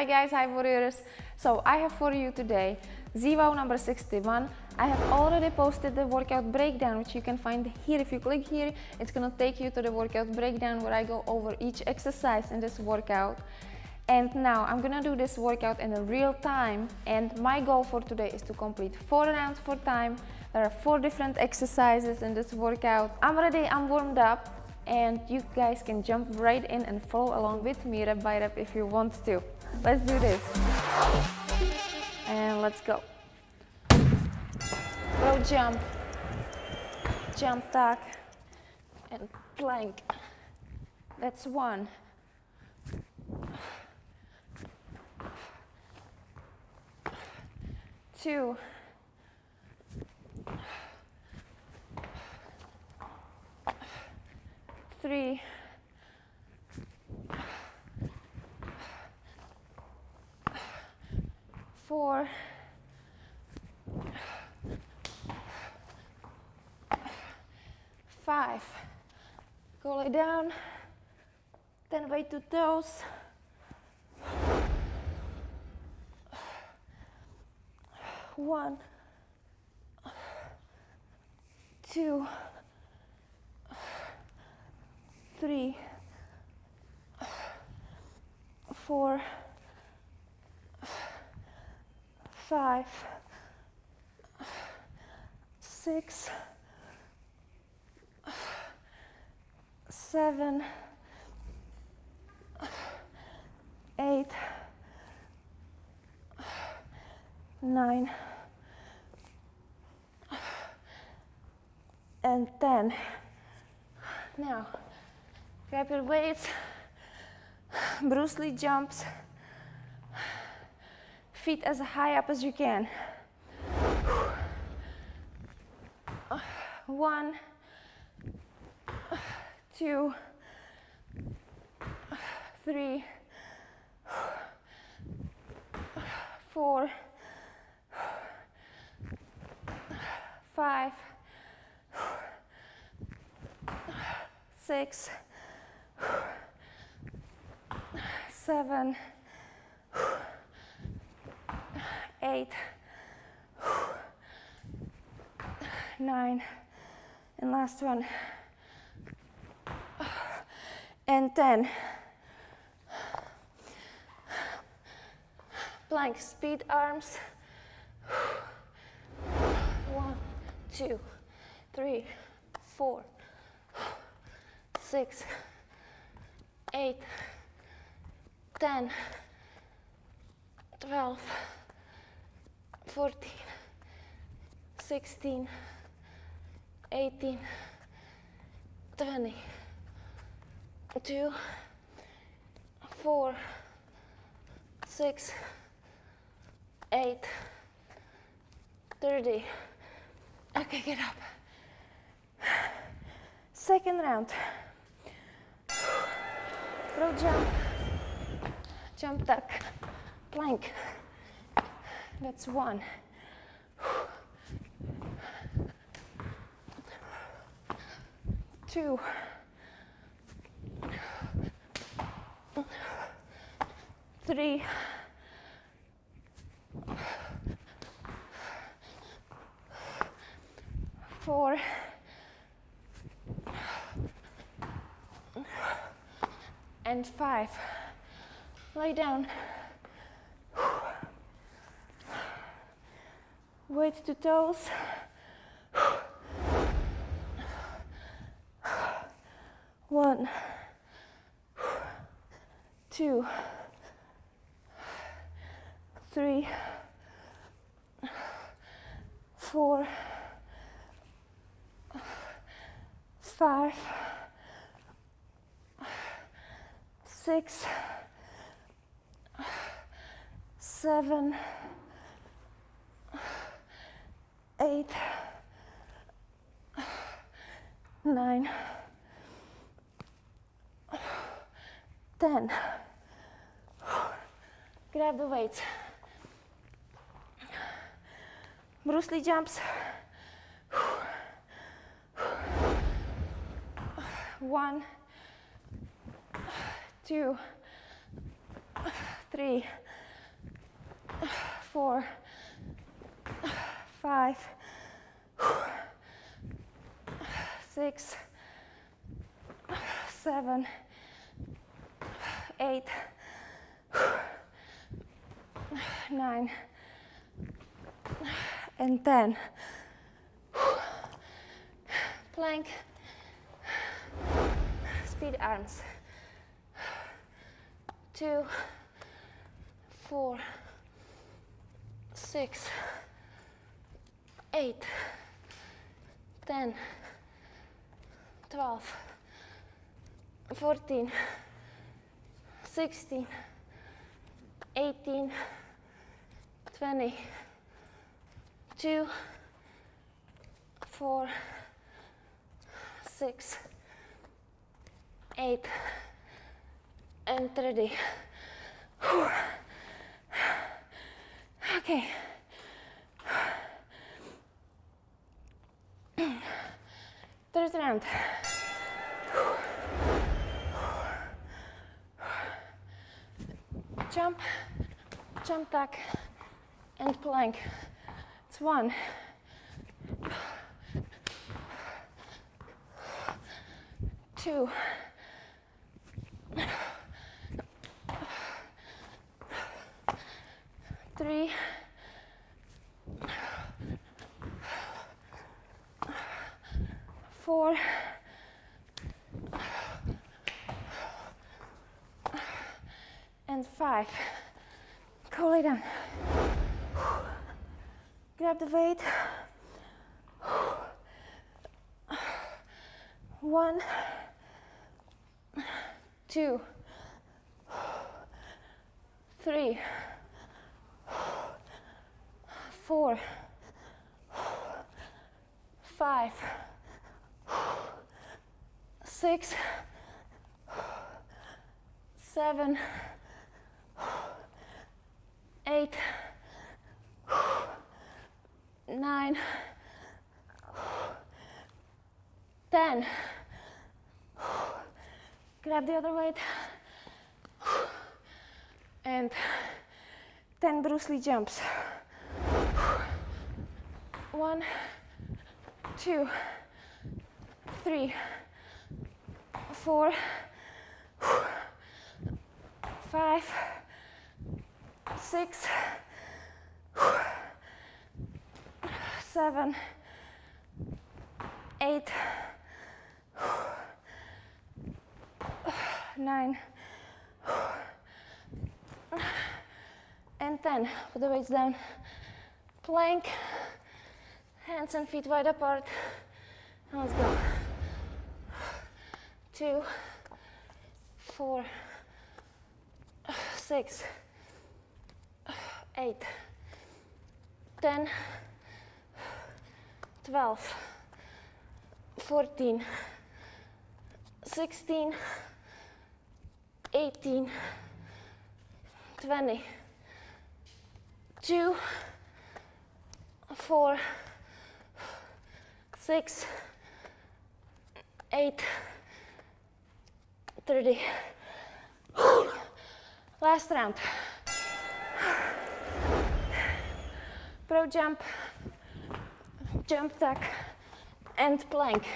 Hi guys, hi warriors. So I have for you today ZWOW number 61. I have already posted the workout breakdown, which you can find here. If you click here, it's gonna take you to the workout breakdown where I go over each exercise in this workout. And now I'm gonna do this workout in a real time, and my goal for today is to complete 4 rounds for time. There are 4 different exercises in this workout. I'm ready, I'm warmed up, and you guys can jump right in and follow along with me rep by rep if you want to. Let's do this. And let's go. Row jump, jump tuck, and plank. That's 1. 2. 3. 4. 5. Go lay down, then weight to toes. 1, 2, 3, 4, 5, 6, 7, 8, 9, and 10. Now, grab your weights, Bruce Lee jumps, feet as high up as you can. 1, 2, 3, 4, 5, 6, 7, 8, 9, and last one, and 10. Plank speed arms. 1, 2, 3, 4, 6, 8, 10, 12, 14, 16, 18, 20, 2, 4, 6, 8, 30. Okay, get up. Second round. Row jump, jump tuck, plank. That's 1. 2. 3. 4. 5. Lie down. Weight to toes. 1, 2, 3, 4, 5, 6, 7, 8, 9, 10. Grab the weights. Bruce Lee jumps. 1, 2, 3, 4, 5, 6, 7, 8, 9, and 10. Plank, speed arms. 2, 4, 6, 8, 10, 12, 14, 16, 18, 20, 2, 4, 6, 8, and 30. Okay. Third round. Jump, jump tuck, and plank. It's 1, 2, 3, 4, 5. Go lay down. Grab the weight. 1, 2, 3, 4, 5, 6, 7, 8, 9, 10. Grab the other weight. And 10 Bruce Lee jumps. 1, 2, 3, 4, 5, 6, 7, 8, 9, and 10. Put the weights down. Plank, hands and feet wide apart. And let's go. 2, 4, 6, 8, 10, 12, 14, 16, 18, 20, 2, 4, 6, 8, 30. Last round. Pro jump, jump tuck, and plank.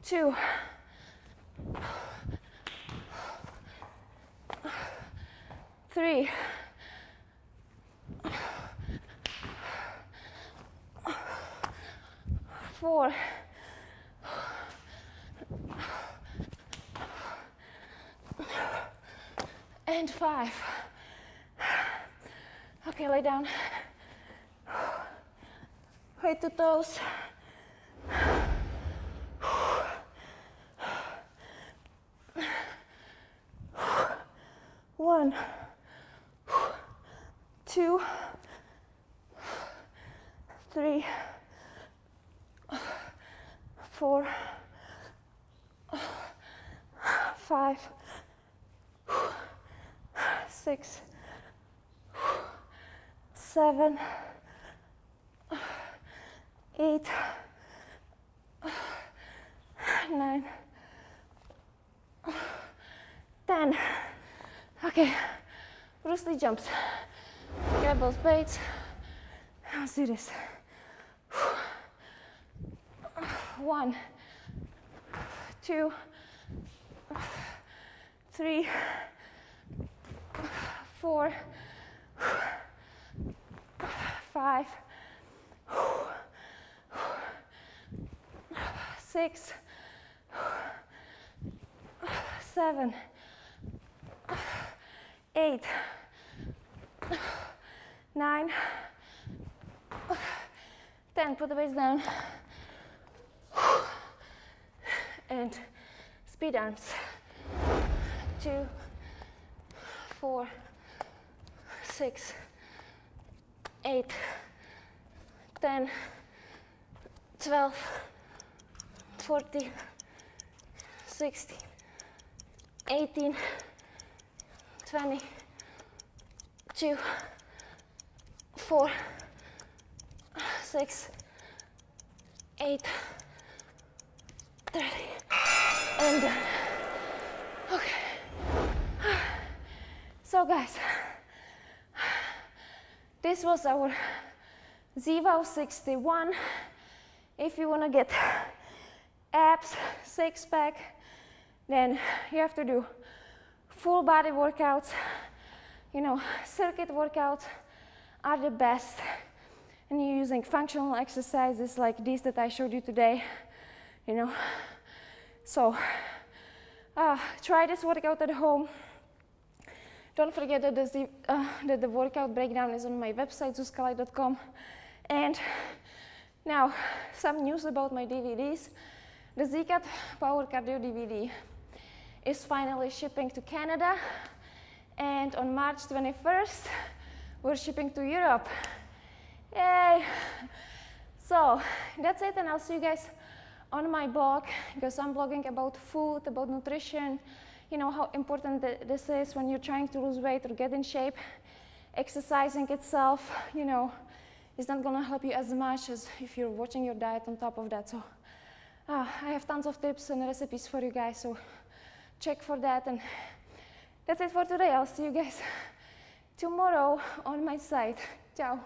2, 3, 4, 5. Okay, lay down. Weight to toes. 1, 2, 3, 4, 5, 6, 7, 8, 9, Bruce Lee jumps. Grab both weights. Let's do this. 1, 2, 3, 4, 5, 6, 7, 8, 9, 10. Put the weights down. And speed arms. 2, 4, 6, 8, 10, 12, 14, 16, 18, 20, 2, 4, 6, 8, 30, and done. Okay. So guys, this was our ZVOW 61. If you want to get abs, six-pack, then you have to do full body workouts. You know, circuit workouts are the best. And you're using functional exercises like these that I showed you today. You know, so try this workout at home. Don't forget that the workout breakdown is on my website, zuzkalai.com. And now, some news about my DVDs. The ZCAT Power Cardio DVD is finally shipping to Canada. And on March 21st, we're shipping to Europe. Yay! So, that's it, and I'll see you guys on my blog, because I'm blogging about food, about nutrition, you know, how important this is when you're trying to lose weight or get in shape. Exercising itself, you know, is not gonna help you as much as if you're watching your diet on top of that. So I have tons of tips and recipes for you guys, so check for that. And that's it for today. I'll see you guys tomorrow on my site. Ciao.